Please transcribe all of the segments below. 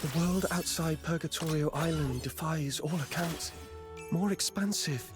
The world outside Purgatorio Island defies all accounts. More expansive.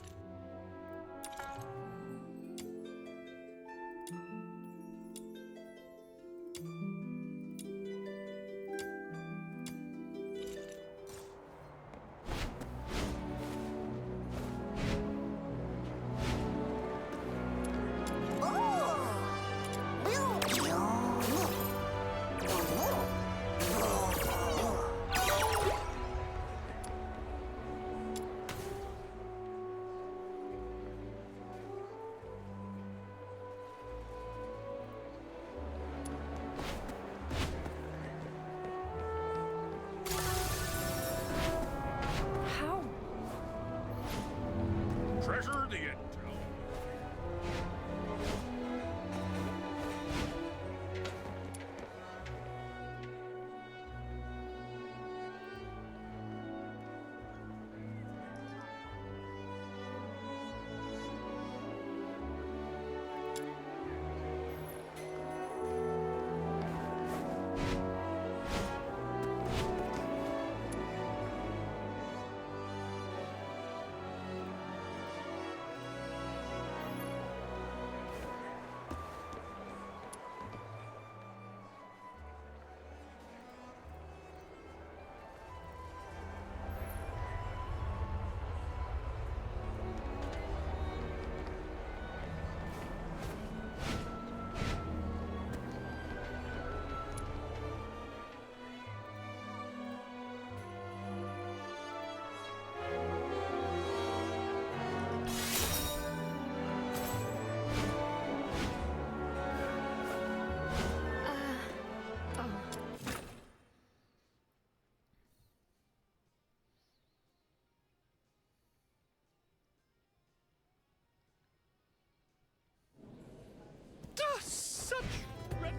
Treasure the intel. Such wretched.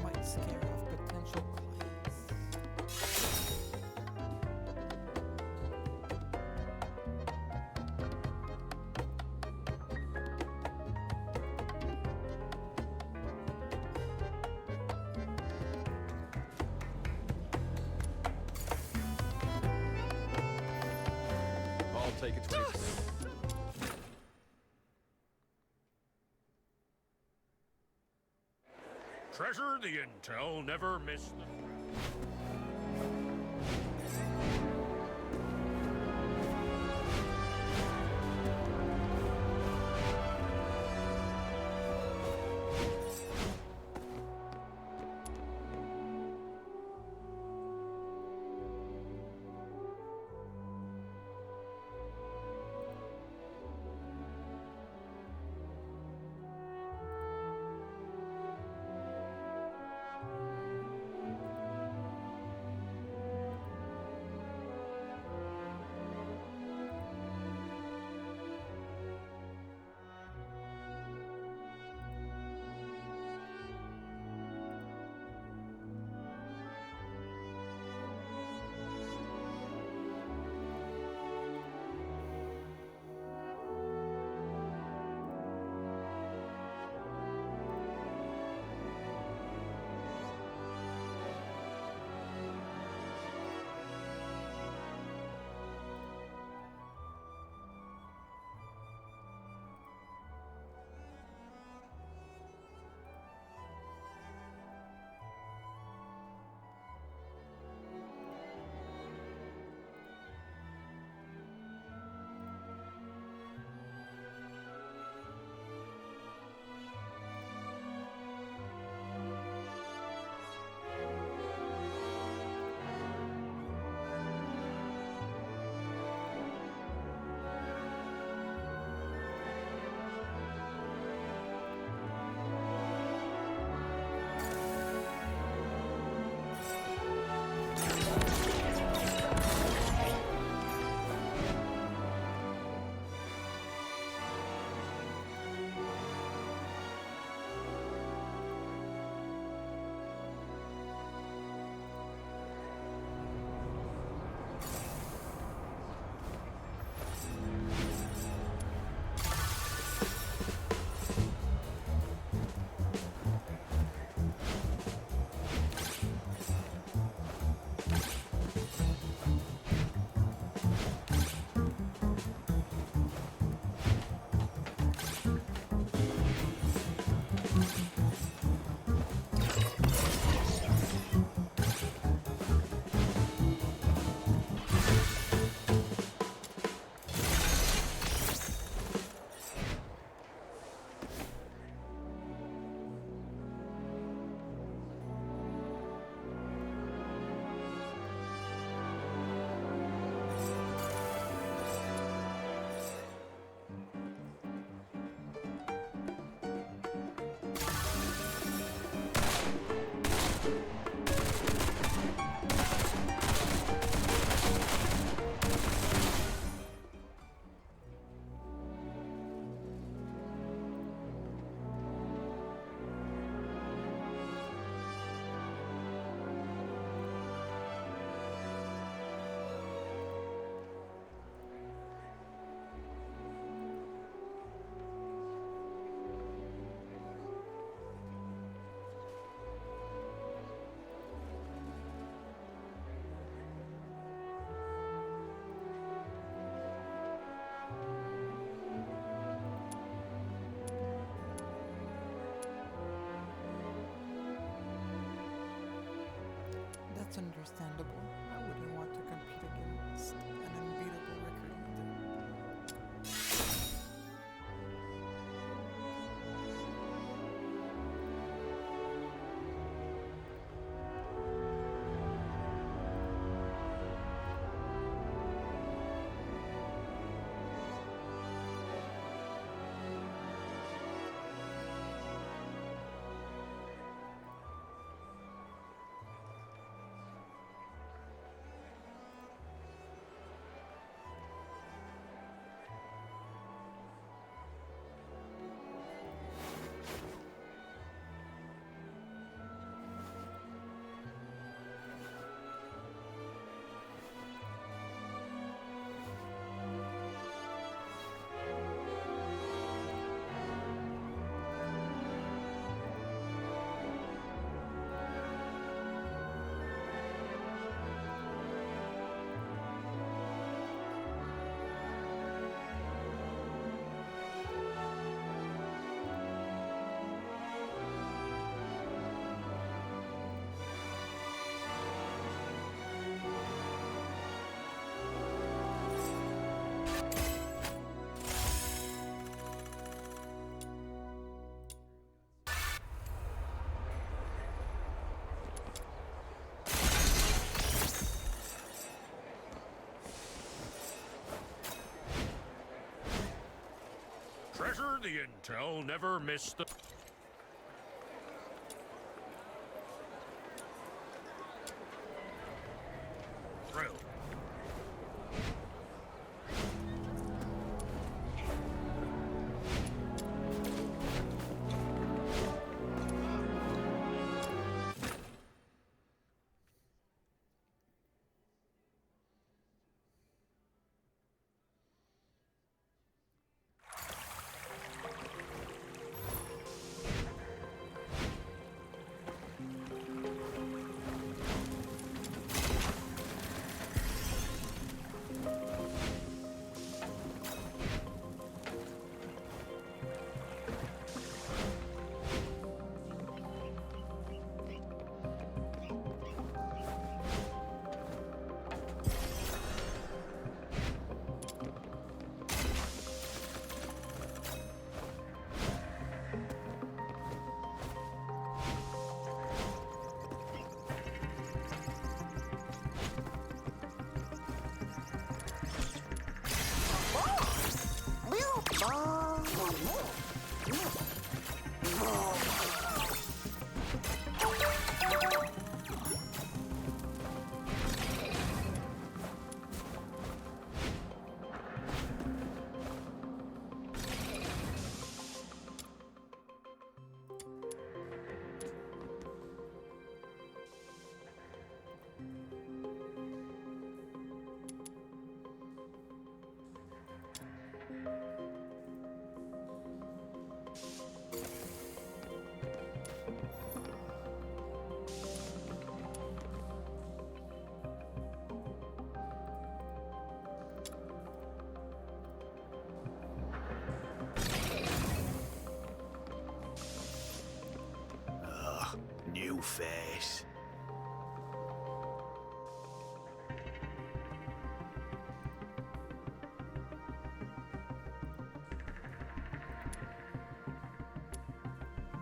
Might scare off potential clients. I'll take it 20. Treasure the intel, never miss the That's understandable. I wouldn't want to compete against an unbeatable record either. Treasure the intel, never miss the... thrill. New face.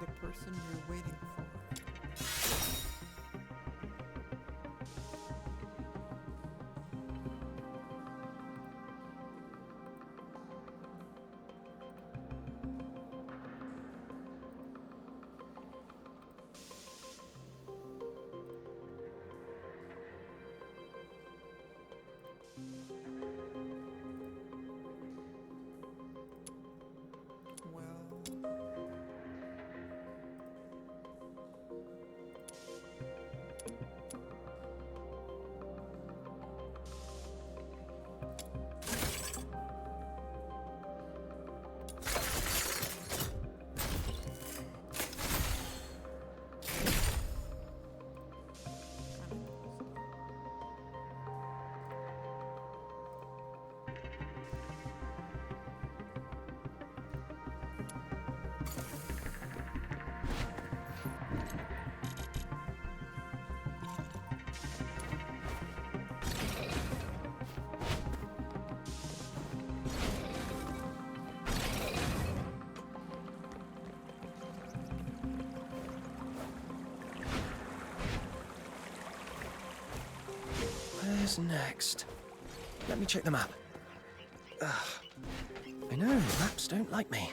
The person you're waiting for. Well, is next? Let me check the map. Ugh. I know, maps don't like me.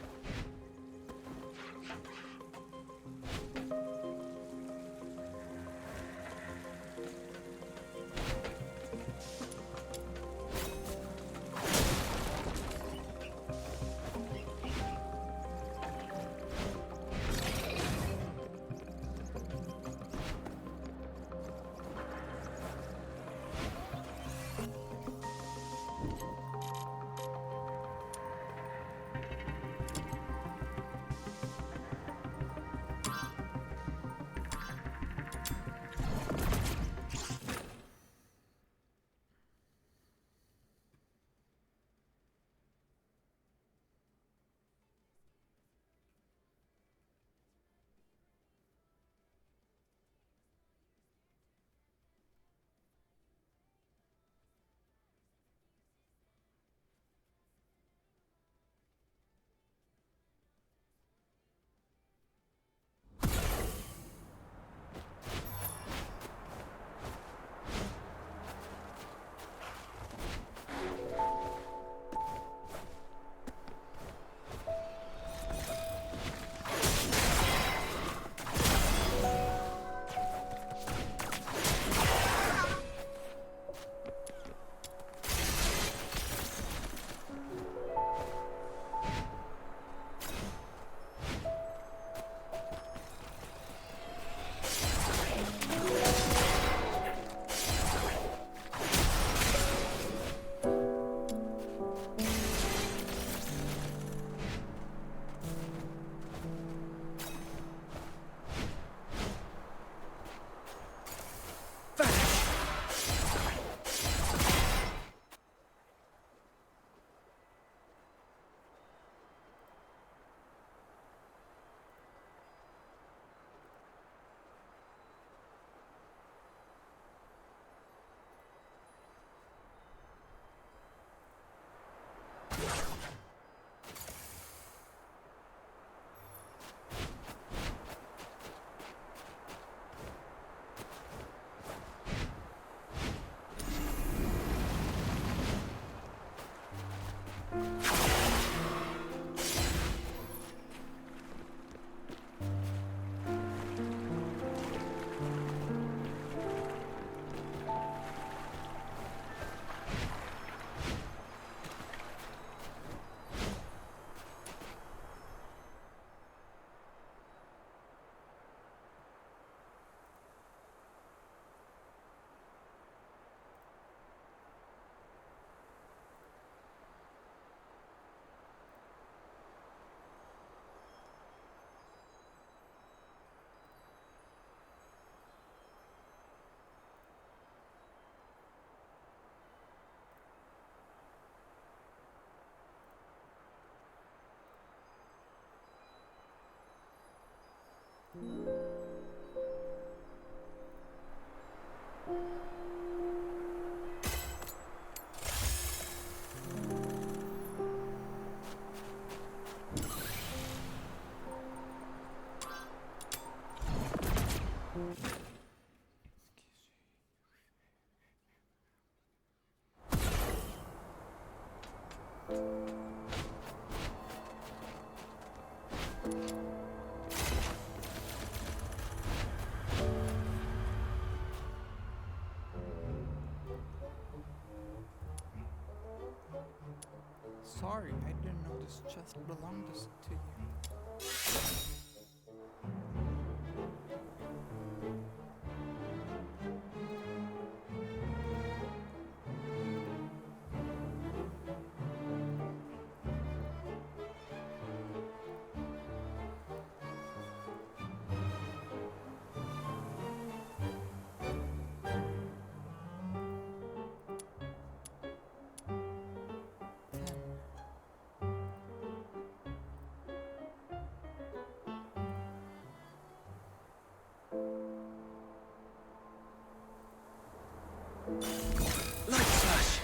Sorry, I didn't know this chest belonged to you. Light flash!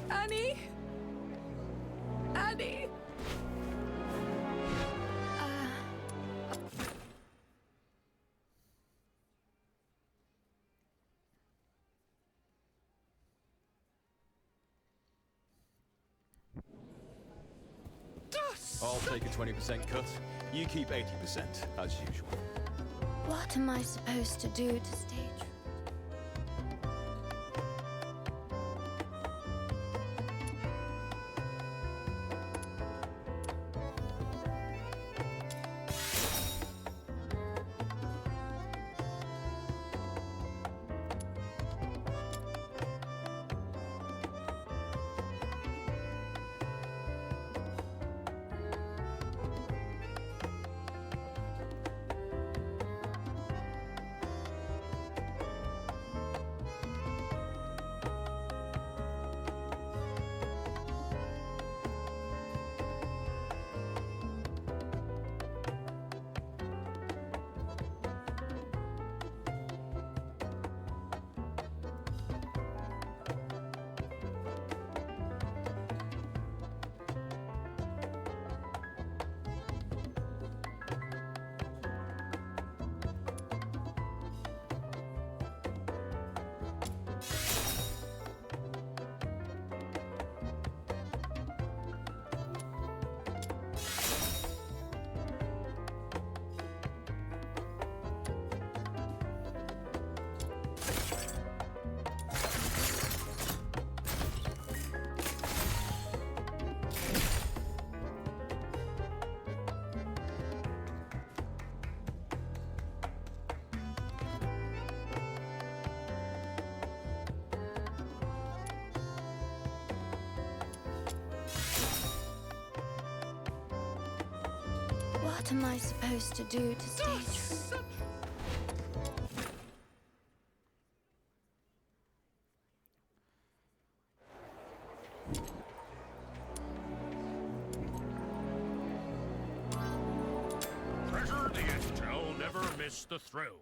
Annie? Annie? I'll take a 20% cut. You keep 80%, as usual. What am I supposed to do to stage? What am I supposed to do to stage? Treasure the intel, never miss the thrill.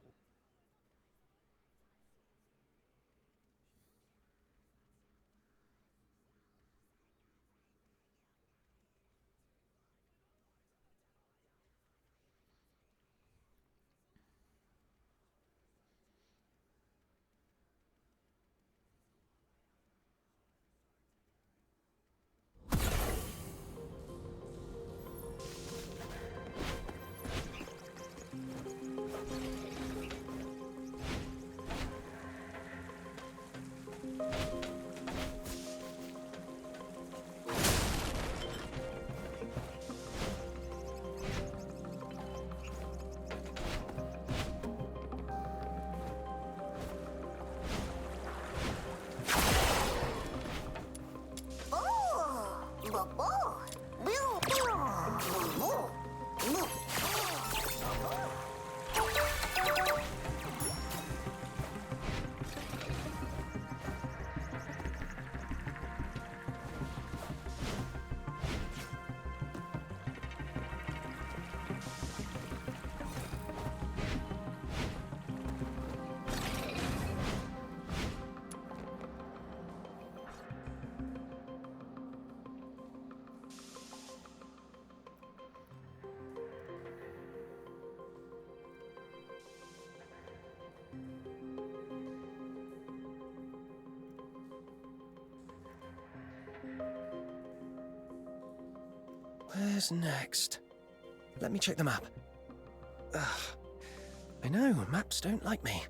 Where's next? Let me check the map. Ugh. I know, maps don't like me.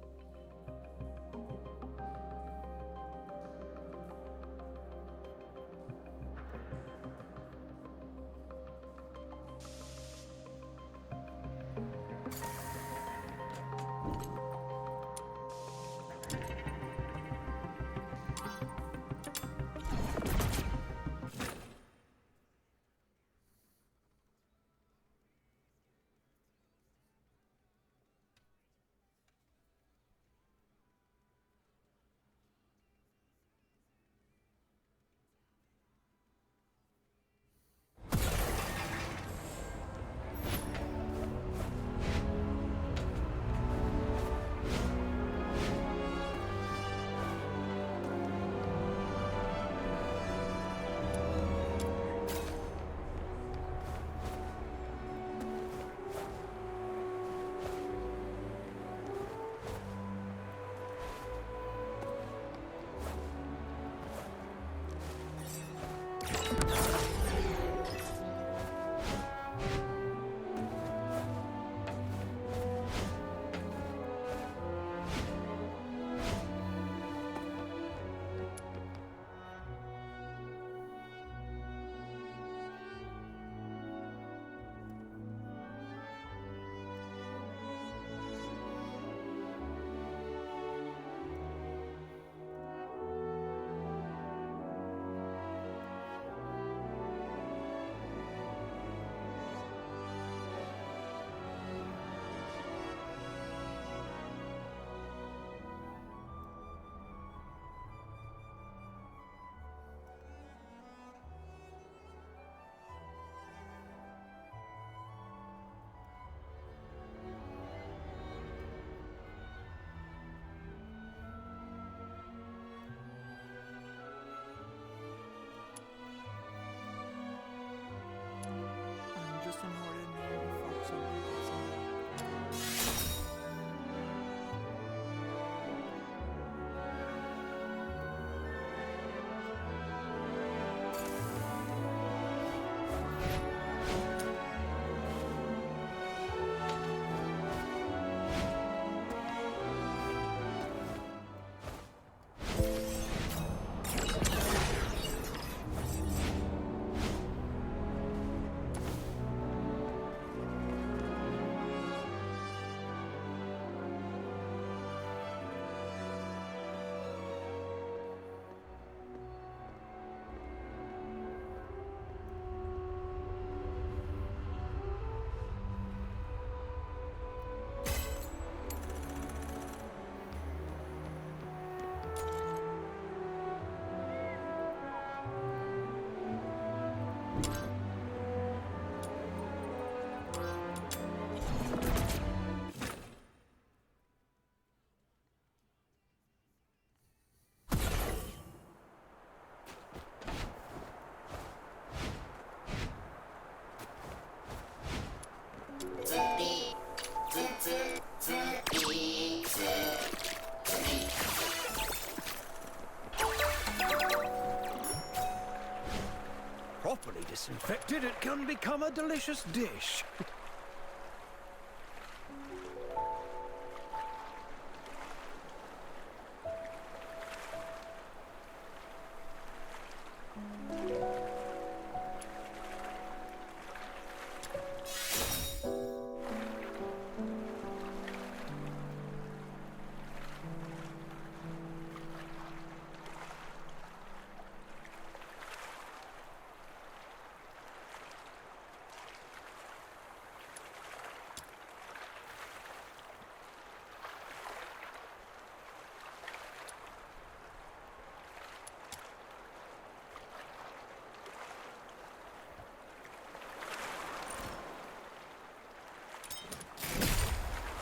Properly disinfected, it can become a delicious dish.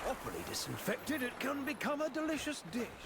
Properly disinfected, it can become a delicious dish.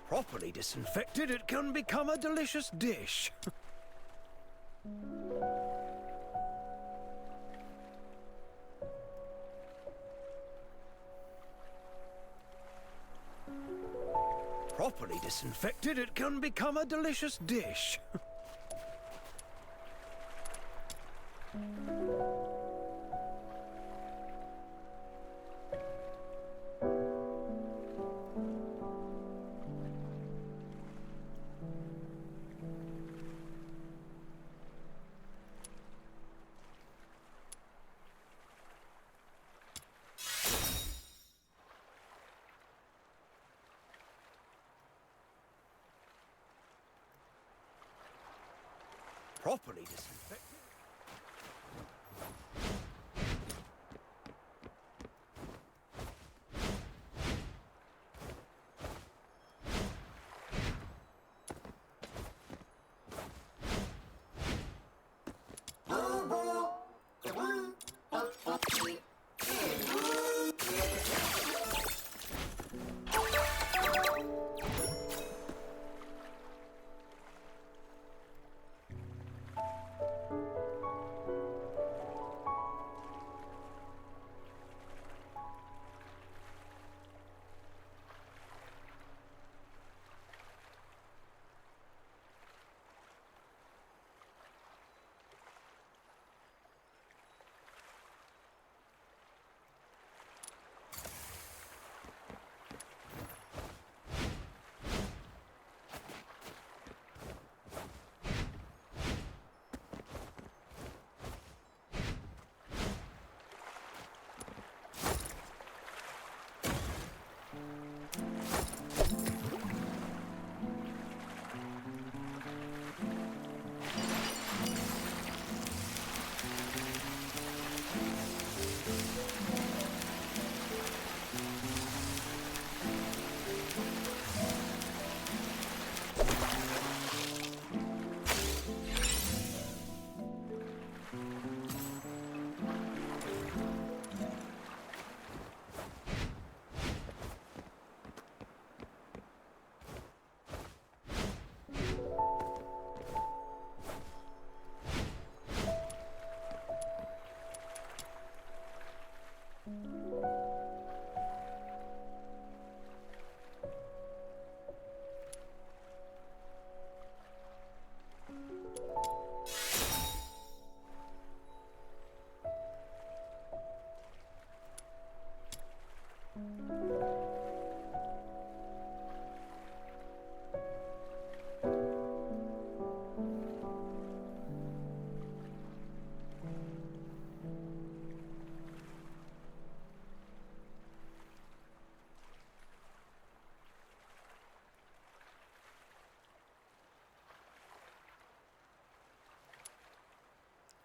Properly disinfected, it can become a delicious dish. Properly disinfected, it can become a delicious dish. Properly disinfected.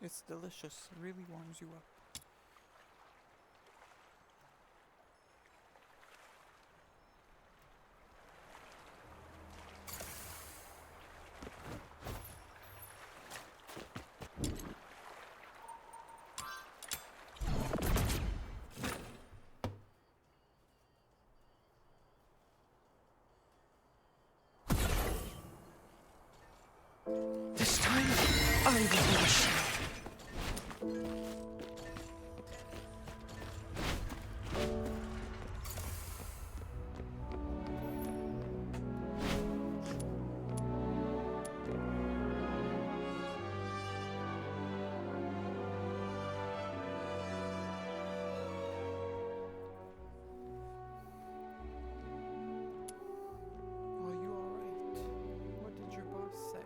It's delicious. It really warms you up. This time, I will wash. Are you alright? What did your boss say?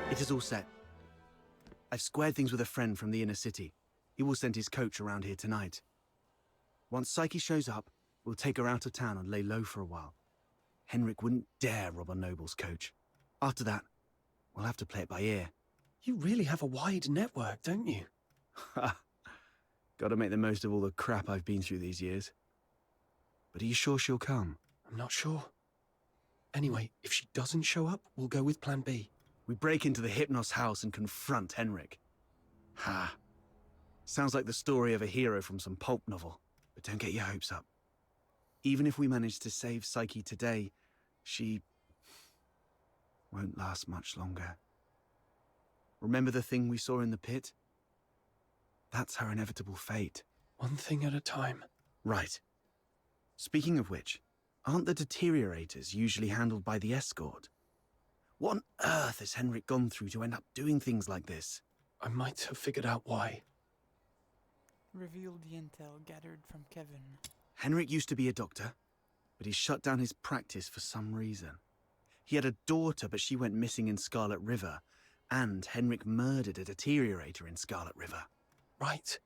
It is all set. I've squared things with a friend from the inner city. He will send his coach around here tonight. Once Psyche shows up, we'll take her out of town and lay low for a while. Henrik wouldn't dare rob a noble's coach. After that, we'll have to play it by ear. You really have a wide network, don't you? Gotta make the most of all the crap I've been through these years. But are you sure she'll come? I'm not sure. Anyway, if she doesn't show up, we'll go with plan B. We break into the Hypnos house and confront Henrik. Ha. Sounds like the story of a hero from some pulp novel. But don't get your hopes up. Even if we manage to save Psyche today, she won't last much longer. Remember the thing we saw in the pit? That's her inevitable fate. One thing at a time. Right. Speaking of which, aren't the deteriorators usually handled by the escort? What on earth has Henrik gone through to end up doing things like this? I might have figured out why. Reveal the intel gathered from Kevin. Henrik used to be a doctor, but he shut down his practice for some reason. He had a daughter, but she went missing in Scarlet River, and Henrik murdered a deteriorator in Scarlet River. Right.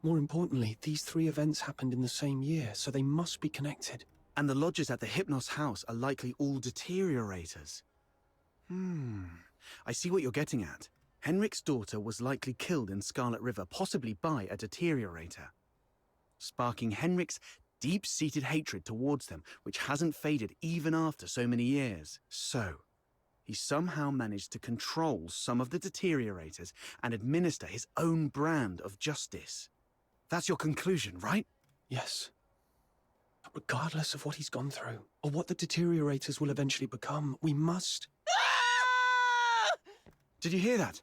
More importantly, these three events happened in the same year, so they must be connected. And the lodgers at the Hypnos house are likely all deteriorators. I see what you're getting at. Henrik's daughter was likely killed in Scarlet River, possibly by a deteriorator, sparking Henrik's deep-seated hatred towards them, which hasn't faded even after so many years. So, he somehow managed to control some of the deteriorators and administer his own brand of justice. That's your conclusion, right? Yes. But regardless of what he's gone through, or what the deteriorators will eventually become, we must... Did you hear that?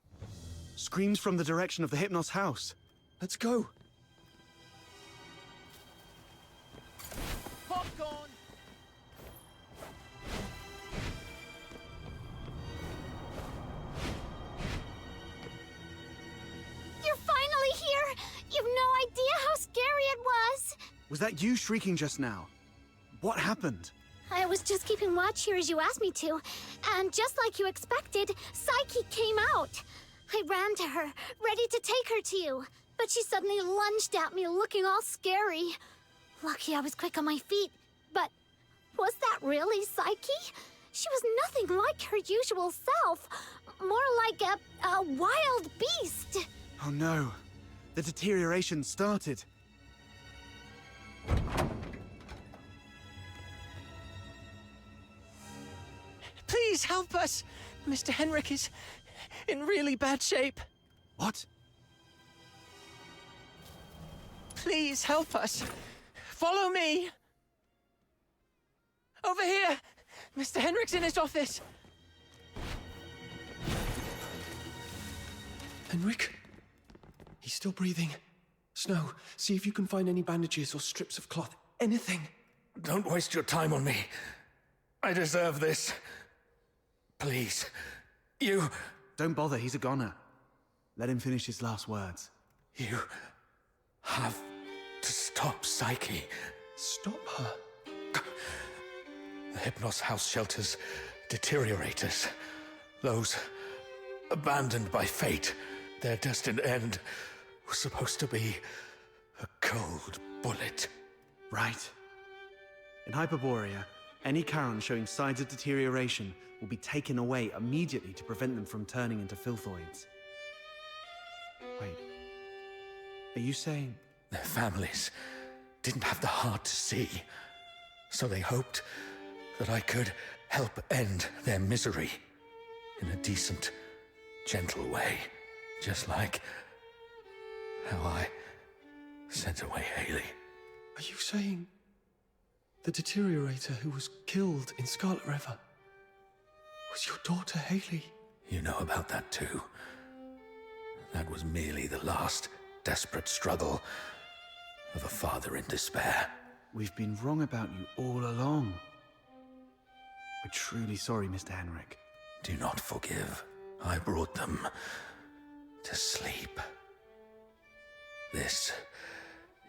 Screams from the direction of the Hypnos house. Let's go! Popcorn! You're finally here! You've no idea how scary it was! Was that you shrieking just now? What happened? I was just keeping watch here as you asked me to, and just like you expected, Psyche came out. I ran to her, ready to take her to you, but she suddenly lunged at me, looking all scary. Lucky I was quick on my feet, but was that really Psyche? She was nothing like her usual self. More like a wild beast. Oh no. The deterioration started. Please help us! Mr. Henrik is in really bad shape. What? Please help us. Follow me. Over here. Mr. Henrik's in his office. Henrik? He's still breathing. Snow, see if you can find any bandages or strips of cloth. Anything. Don't waste your time on me. I deserve this. Please. You Don't bother, he's a goner. Let him finish his last words. have to stop Psyche. Stop her. The Hypnos house shelters deteriorators. Those abandoned by fate. Their destined end was supposed to be a cold bullet. Right. In Hyperborea, any Charon showing signs of deterioration will be taken away immediately to prevent them from turning into filthoids. Wait. Are you saying... Their families didn't have the heart to see, so they hoped that I could help end their misery in a decent, gentle way, just like how I sent away Haley. Are you saying the deteriorator who was killed in Scarlet River was your daughter, Haley? You know about that too. That was merely the last desperate struggle of a father in despair. We've been wrong about you all along. We're truly sorry, Mr. Henrik. Do not forgive. I brought them to sleep. This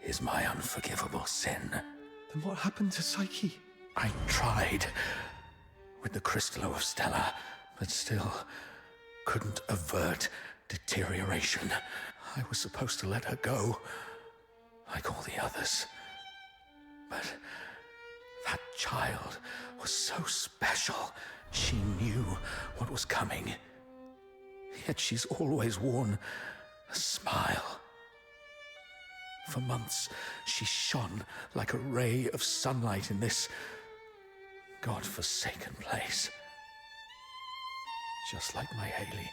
is my unforgivable sin. Then what happened to Psyche? I tried with the Crystallo of Stella, but still couldn't avert deterioration. I was supposed to let her go, like all the others. But that child was so special. She knew what was coming. Yet she's always worn a smile. For months, she shone like a ray of sunlight in this God-forsaken place. Just like my Haley,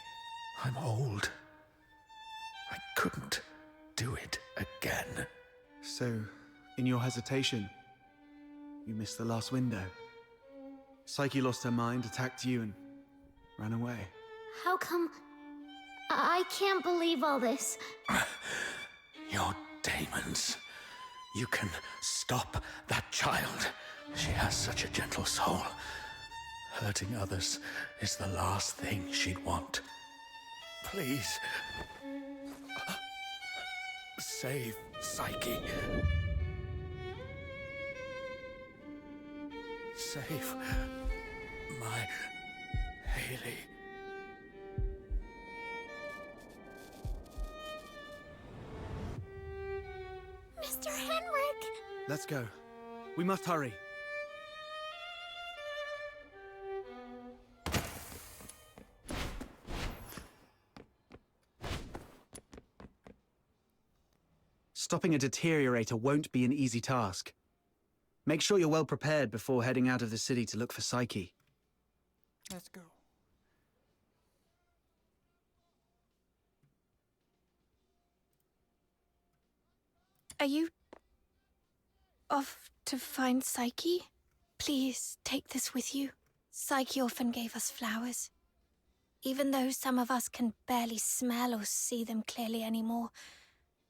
I'm old. I couldn't do it again. So, in your hesitation, you missed the last window. Psyche lost her mind, attacked you, and ran away. How come... I can't believe all this. Your demons. You can stop that child. She has such a gentle soul. Hurting others is the last thing she'd want. Please. Save Psyche. Save my Haley. Mr. Henrik! Let's go. We must hurry. Stopping a deteriorator won't be an easy task. Make sure you're well prepared before heading out of the city to look for Psyche. Let's go. Are you off to find Psyche? Please take this with you. Psyche often gave us flowers. Even though some of us can barely smell or see them clearly anymore,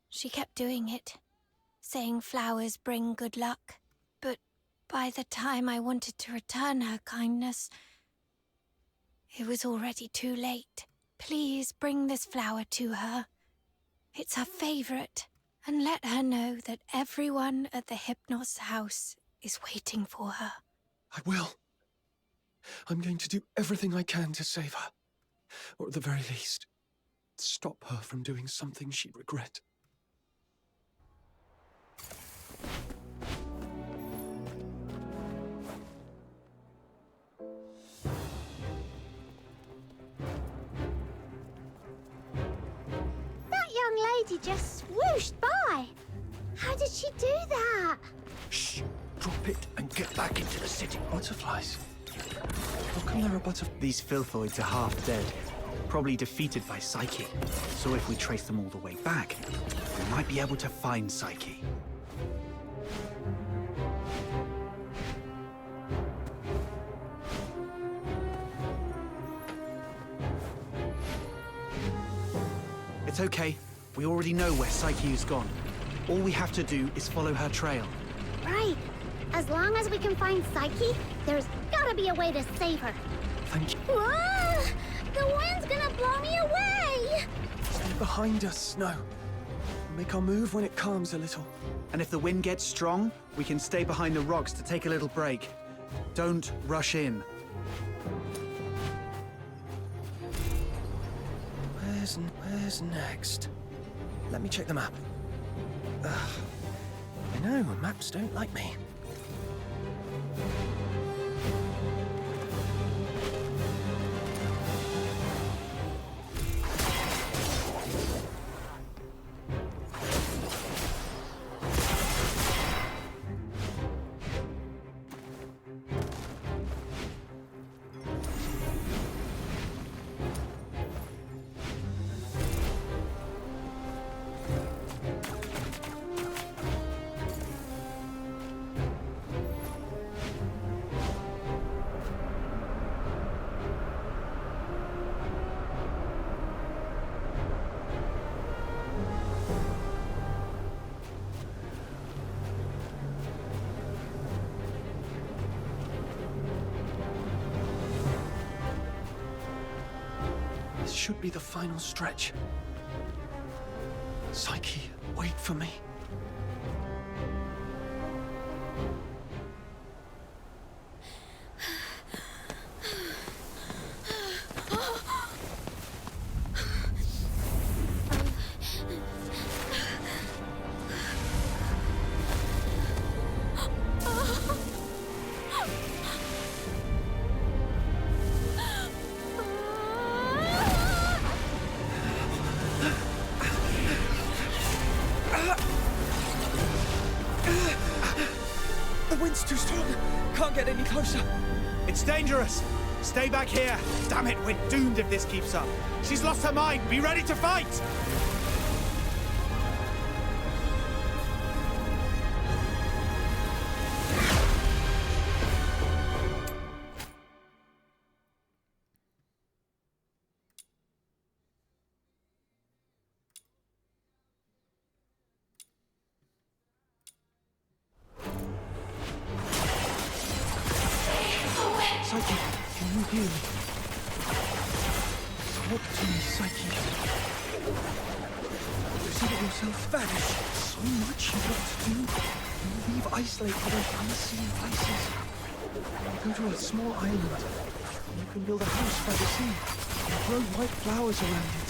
she kept doing it, saying flowers bring good luck. But by the time I wanted to return her kindness, it was already too late. Please bring this flower to her. It's her favorite. And let her know that everyone at the Hypnos house is waiting for her. I will. I'm going to do everything I can to save her. Or at the very least, stop her from doing something she'd regret. opportunity just swooshed by. How did she do that? Shh! Drop it and get back into the city. Butterflies? How come there are butterflies? These filthoids are half dead, probably defeated by Psyche. So if we trace them all the way back, we might be able to find Psyche. It's okay. We already know where Psyche's gone. All we have to do is follow her trail. Right. As long as we can find Psyche, there's gotta be a way to save her. Thank you. Whoa! The wind's gonna blow me away! Stay behind us, Snow. Make our move when it calms a little. And if the wind gets strong, we can stay behind the rocks to take a little break. Don't rush in. Where's next? Let me check the map. Ugh. I know, maps don't like me. This should be the final stretch. Psyche, wait for me. The wind's too strong. Can't get any closer. It's dangerous. Stay back here. Damn it, we're doomed if this keeps up. She's lost her mind. Be ready to fight. Psyche, can you hear me? Talk to me, Psyche. Consider yourself vanish. So much you want to do. You leave Isolate for those unseen places. You go to a small island. You can build a house by the sea and grow white flowers around it.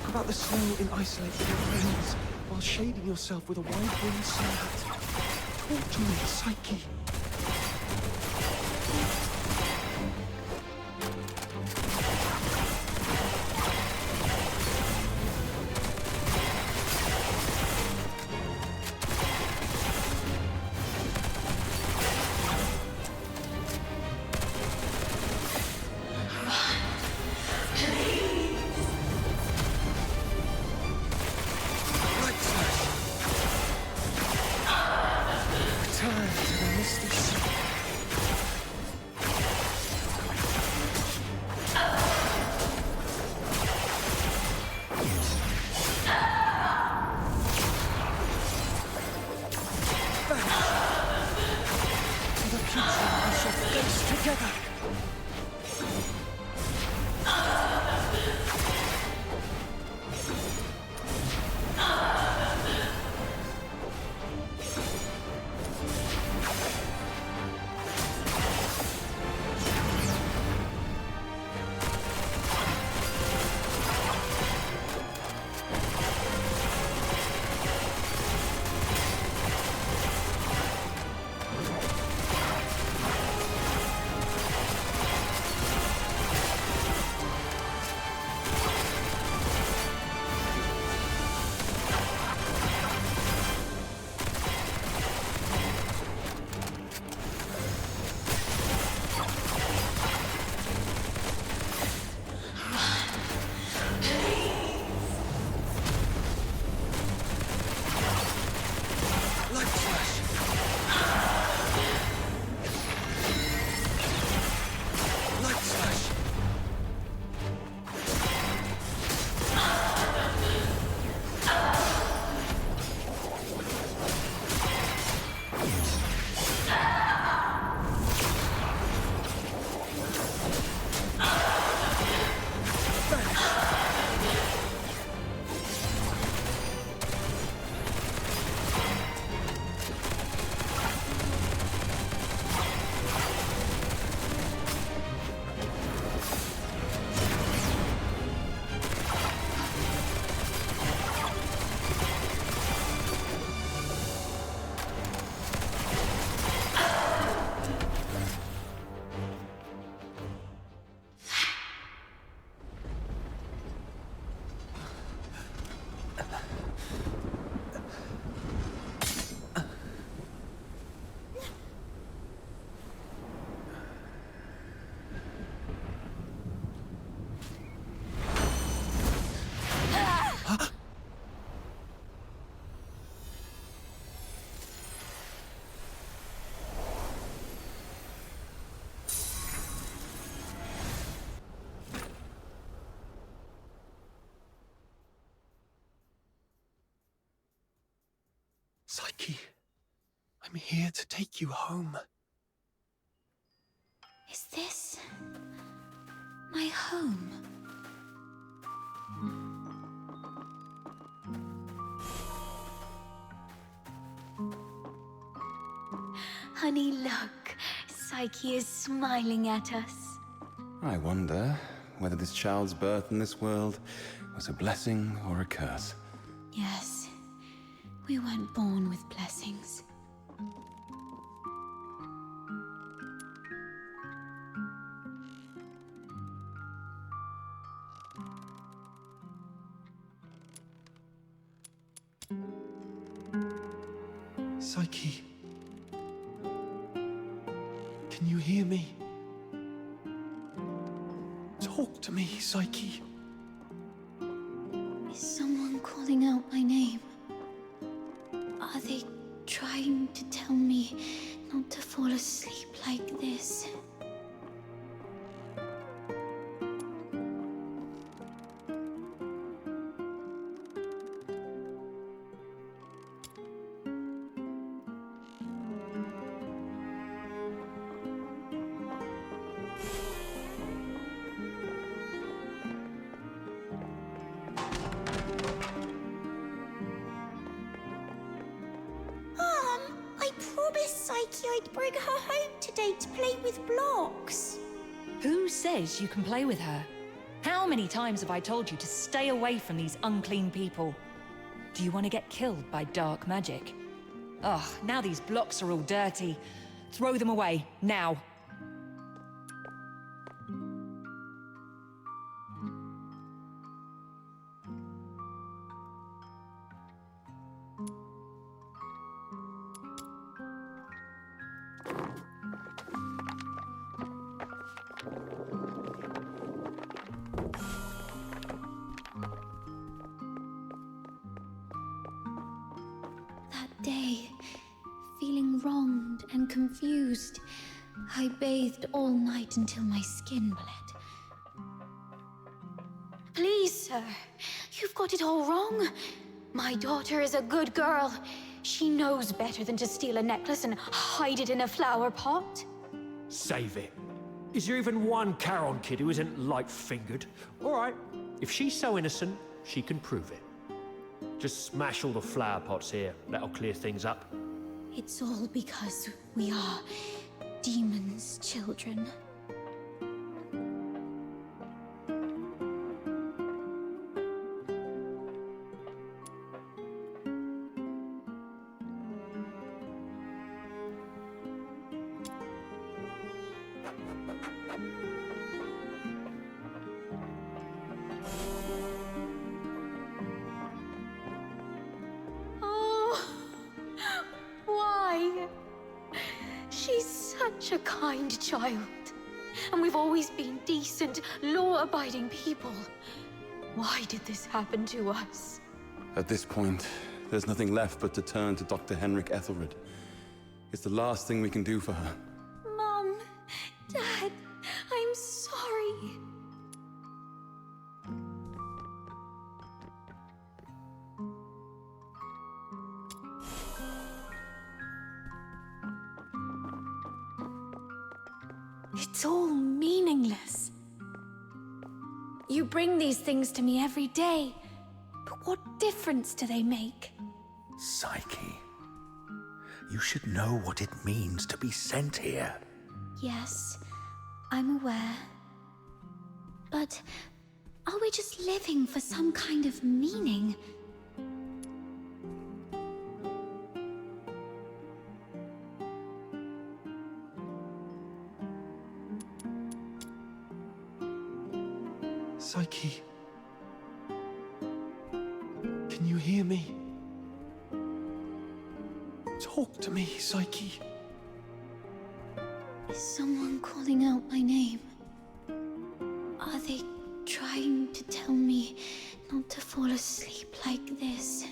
Talk about the snow in Isolate with your friends while shading yourself with a wide-brimmed sun hat. Talk to me, Psyche. Return to the misty sea. Vanish. To the future we shall face together. here to take you home. Is this my home? Honey, look. Psyche is smiling at us. I wonder whether this child's birth in this world was a blessing or a curse. Yes, we weren't born with blessings. Psyche. Can you hear me? Talk to me, Psyche. Is someone calling out my name? Are they trying to tell me not to fall asleep like this? I promised Psyche I'd bring her home today to play with blocks. Who says you can play with her? How many times have I told you to stay away from these unclean people? Do you want to get killed by dark magic? Ugh, now these blocks are all dirty. Throw them away, now. That day, feeling wronged and confused, I bathed all night until my skin bled. Please, sir, you've got it all wrong. My daughter is a good girl. She knows better than to steal a necklace and hide it in a flower pot. Save it. Is there even one Charon kid who isn't light-fingered? All right, if she's so innocent, she can prove it. Just smash all the flower pots here. That'll clear things up. It's all because we are demons' children. Why? She's such a kind child. And we've always been decent, law-abiding people. Why did this happen to us? At this point, there's nothing left but to turn to Dr. Henrik Ethelred. It's the last thing we can do for her. Mom, Dad, I'm sorry. It's all meaningless. You bring these things to me every day, but what difference do they make? Psyche, you should know what it means to be sent here. Yes, I'm aware. But are we just living for some kind of meaning? Psyche. Can you hear me? Talk to me, Psyche. Is someone calling out my name? Are they trying to tell me not to fall asleep like this?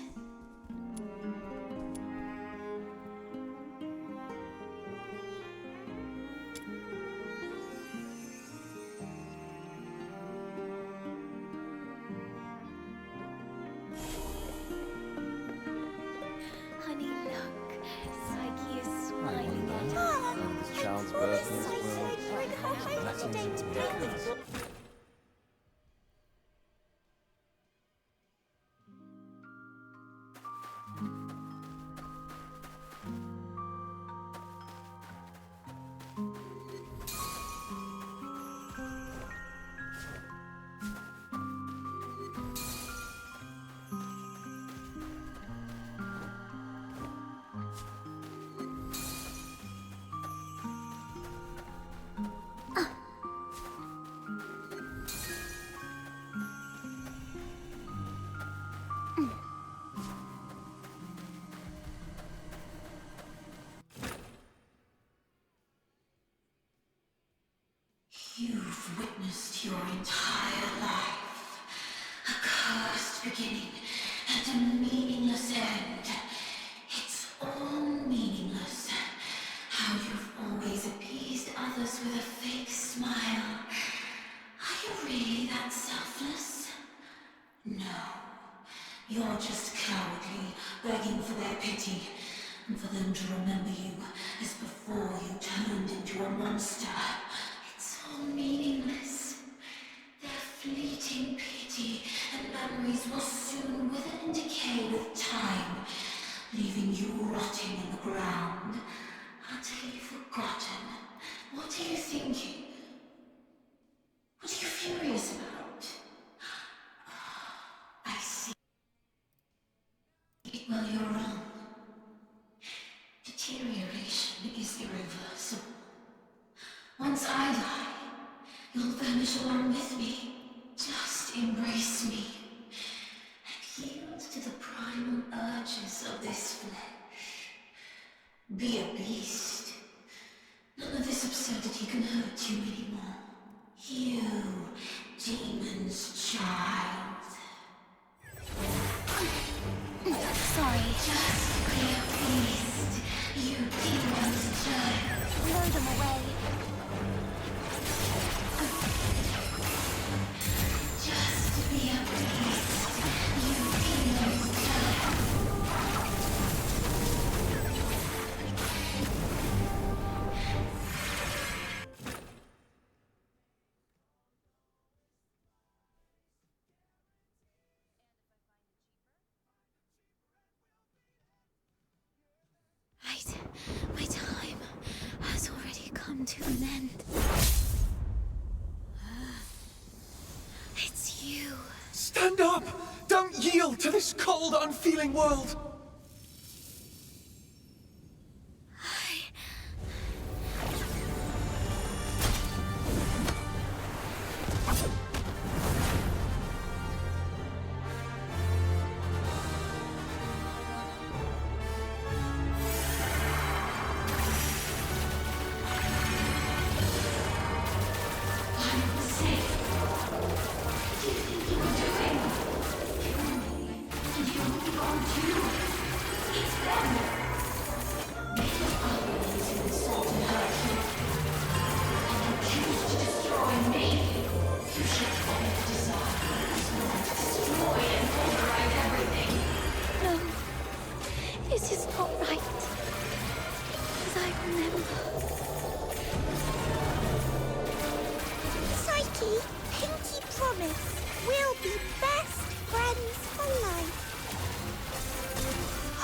Honey, look. Psyche is today to play with. You've witnessed your entire life. A cursed beginning and a meaningless end. It's all meaningless. How you've always appeased others with a fake smile. Are you really that selfless? No. You're just cowardly, begging for their pity, and for them to remember you as before you turned into a monster. It's all meaningless. Their fleeting pity and memories will soon wither and decay with time, leaving you rotting in the ground, utterly forgotten. What are you thinking? What are you furious about? I see. Well, you're wrong. Deterioration is irreversible. Once I die, you'll vanish along with me. Just embrace me and yield to the primal urges of this flesh. Be a beast. None of this absurdity can hurt you anymore. You, demon's child. Sorry. Just be a beast. You demon's child. Lure them away. Just be a beast. You demon's child. My time has already come to an end. It's you. Stand up! Don't yield to this cold, unfeeling world! No, this is not right. As I remember. Psyche, pinky promise. We'll be best friends for life.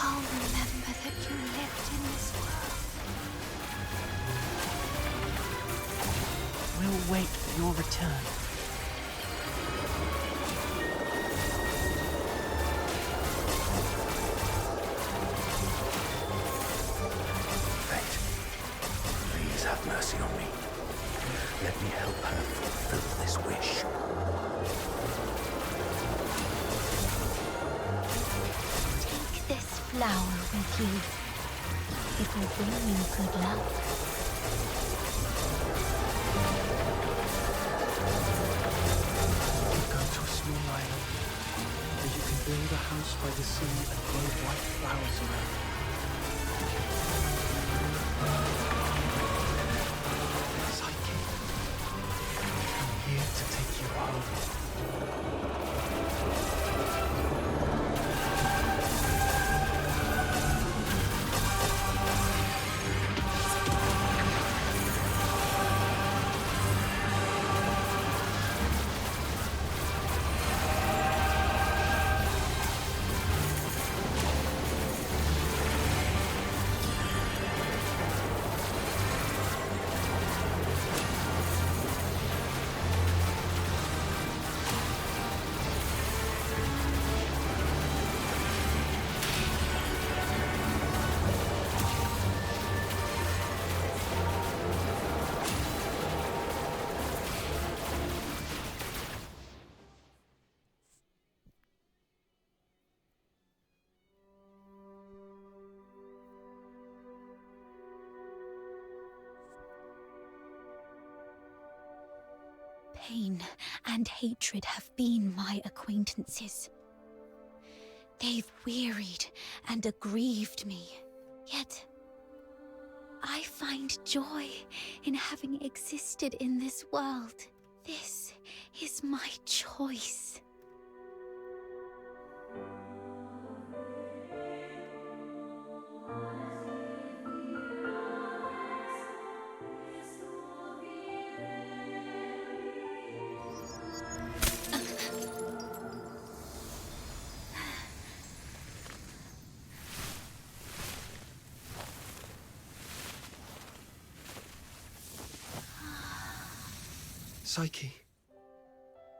I'll remember that you lived in this world. We'll wait for your return. Fate, please have mercy on me. Let me help her fulfill this wish. Take this flower with you. It will bring you good luck. Go to a small island where you can build a house by the sea and grow white flowers around it. Psyche, I'm here to take you home. pain and hatred have been my acquaintances. They've wearied and aggrieved me. Yet, I find joy in having existed in this world. This is my choice. Psyche,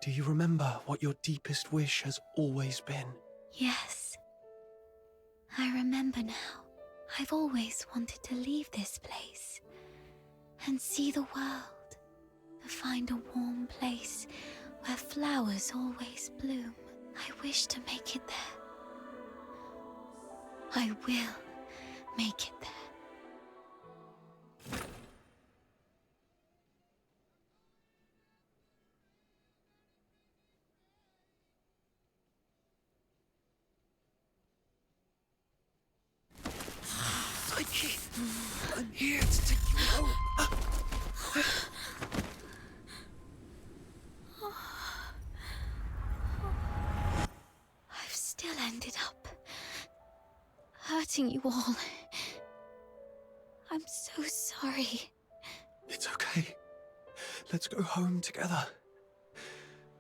do you remember what your deepest wish has always been? Yes. I remember now. I've always wanted to leave this place and see the world, to find a warm place where flowers always bloom. I wish to make it there. I will make it there. Psyche, I'm here to take you home. I've still ended up hurting you all. I'm so sorry. It's okay. Let's go home together.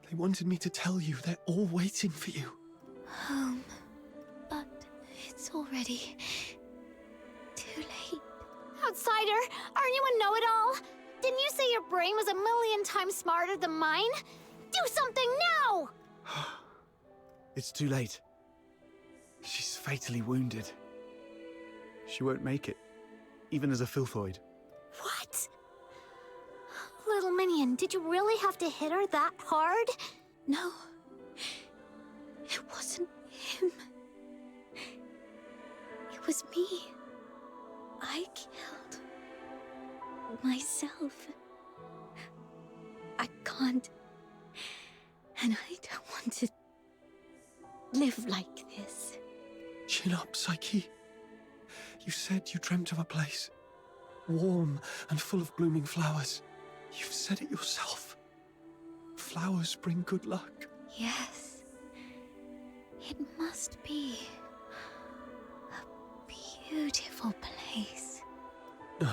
They wanted me to tell you they're all waiting for you. Home. But it's already too late. Outsider, aren't you a know-it-all? Didn't you say your brain was a million times smarter than mine? Do something now! It's too late. She's fatally wounded. She won't make it, even as a filthoid. What? Little minion, did you really have to hit her that hard? No. It wasn't him. It was me. I killed myself. I can't. And I don't want to live like this. Chin up, Psyche. You said you dreamt of a place, warm and full of blooming flowers. You've said it yourself. Flowers bring good luck. Yes. It must be a beautiful place. No,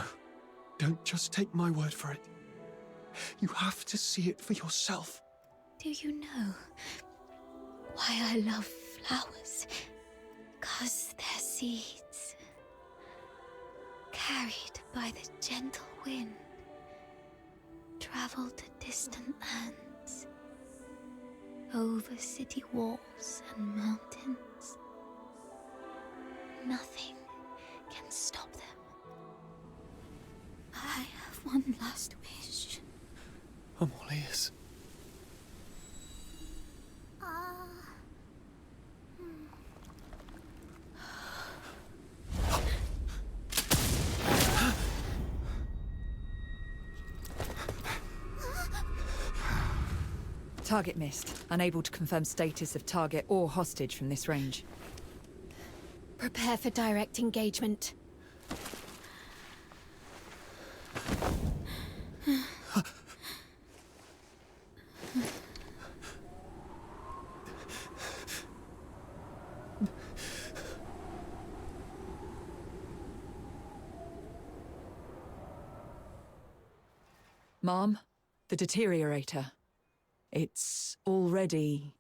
don't just take my word for it. You have to see it for yourself. Do you know why I love flowers? 'Cause they're seeds, carried by the gentle wind, travel to distant lands, over city walls and mountains. Nothing can stop them. I have one last wish. I'm all ears. Target missed. Unable to confirm status of target or hostage from this range. Prepare for direct engagement. Mom, the deteriorator. It's already...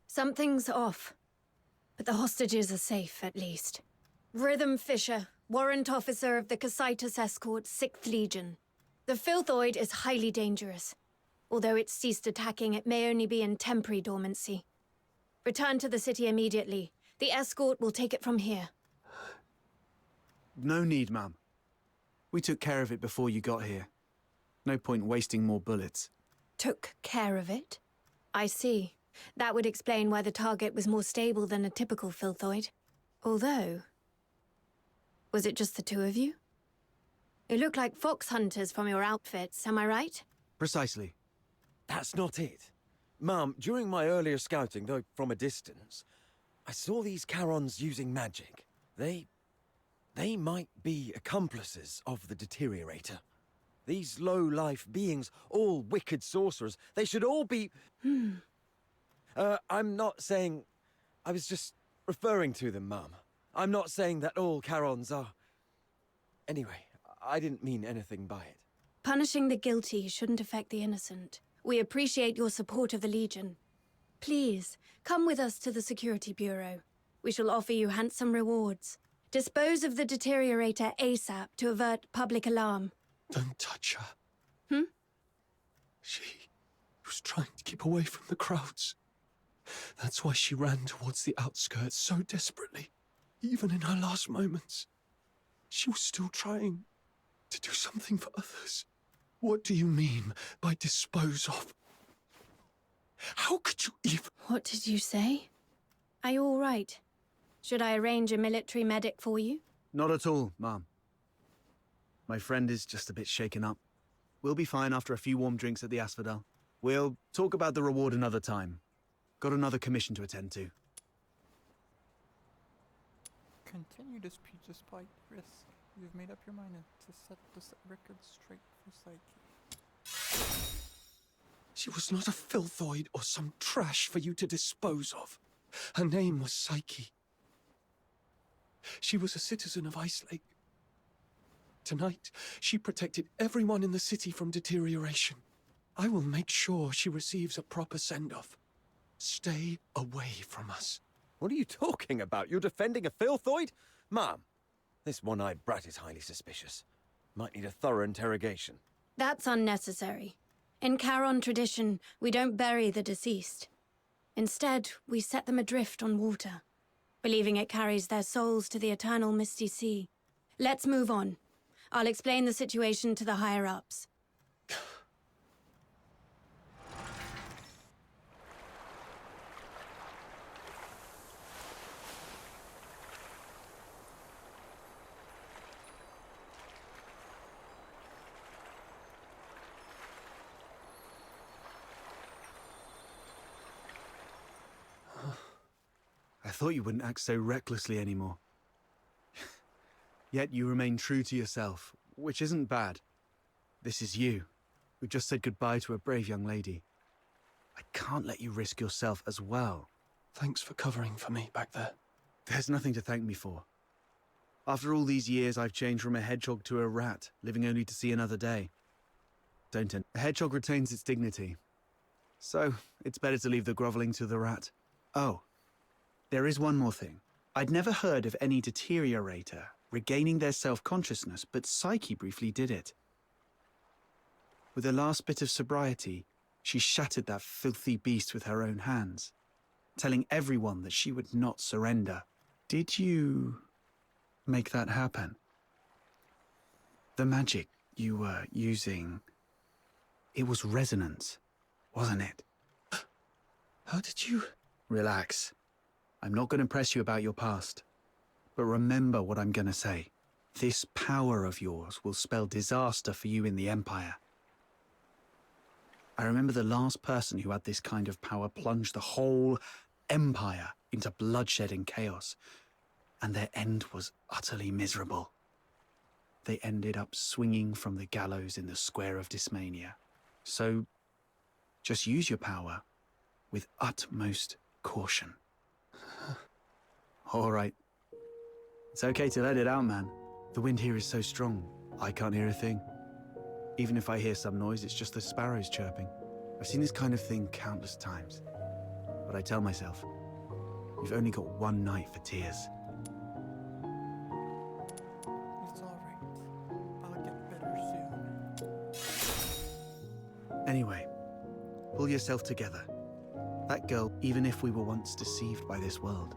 Something's off. But the hostages are safe, at least. Rhythm Fisher, warrant officer of the Cassitus Escort, 6th Legion. The Filthoid is highly dangerous. Although it's ceased attacking, it may only be in temporary dormancy. Return to the city immediately. The escort will take it from here. No need, ma'am. We took care of it before you got here. No point wasting more bullets. Took care of it? I see. That would explain why the target was more stable than a typical Filthoid. Although... was it just the two of you? You look like fox hunters from your outfits, am I right? Precisely. That's not it. Mum, during my earlier scouting, though from a distance, I saw these Charons using magic. They might be accomplices of the Deteriorator. These low-life beings, all wicked sorcerers, they should all be... I'm not saying... I was just referring to them, Mum. I'm not saying that all Charons are... Anyway, I didn't mean anything by it. Punishing the guilty shouldn't affect the innocent. We appreciate your support of the Legion. Please, come with us to the Security Bureau. We shall offer you handsome rewards. Dispose of the Deteriorator ASAP to avert public alarm. Don't touch her. She was trying to keep away from the crowds. That's why she ran towards the outskirts so desperately. Even in her last moments, she was still trying to do something for others. What do you mean by dispose of? How could you even... What did you say? Are you all right? Should I arrange a military medic for you? Not at all, Mom. My friend is just a bit shaken up. We'll be fine after a few warm drinks at the Asphodel. We'll talk about the reward another time. Got another commission to attend to. Continue dispute despite risk. You've made up your mind to set the record straight for Psyche. She was not a filthoid or some trash for you to dispose of. Her name was Psyche. She was a citizen of Ice Lake. Tonight, she protected everyone in the city from deterioration. I will make sure she receives a proper send-off. Stay away from us. What are you talking about? You're defending a filthoid? Mum, this one-eyed brat is highly suspicious. Might need a thorough interrogation. That's unnecessary. In Charon tradition, we don't bury the deceased. Instead, we set them adrift on water, believing it carries their souls to the eternal misty sea. Let's move on. I'll explain the situation to the higher-ups. I thought you wouldn't act so recklessly anymore. Yet you remain true to yourself, which isn't bad. This is you, who just said goodbye to a brave young lady. I can't let you risk yourself as well. Thanks for covering for me back there. There's nothing to thank me for. After all these years, I've changed from a hedgehog to a rat, living only to see another day. A hedgehog retains its dignity. So, it's better to leave the groveling to the rat. Oh, there is one more thing. I'd never heard of any deteriorator regaining their self-consciousness, but Psyche briefly did it. With the last bit of sobriety, she shattered that filthy beast with her own hands, telling everyone that she would not surrender. Did you make that happen? The magic you were using, it was resonance, wasn't it? How did you... Relax. I'm not going to press you about your past. But remember what I'm going to say. This power of yours will spell disaster for you in the Empire. I remember the last person who had this kind of power plunged the whole Empire into bloodshed and chaos, and their end was utterly miserable. They ended up swinging from the gallows in the Square of Dysmania. So, just use your power with utmost caution. All right. It's okay to let it out, man. The wind here is so strong, I can't hear a thing. Even if I hear some noise, it's just the sparrows chirping. I've seen this kind of thing countless times. But I tell myself, you've only got one night for tears. It's alright. I'll get better soon. Anyway, pull yourself together. That girl, even if we were once deceived by this world,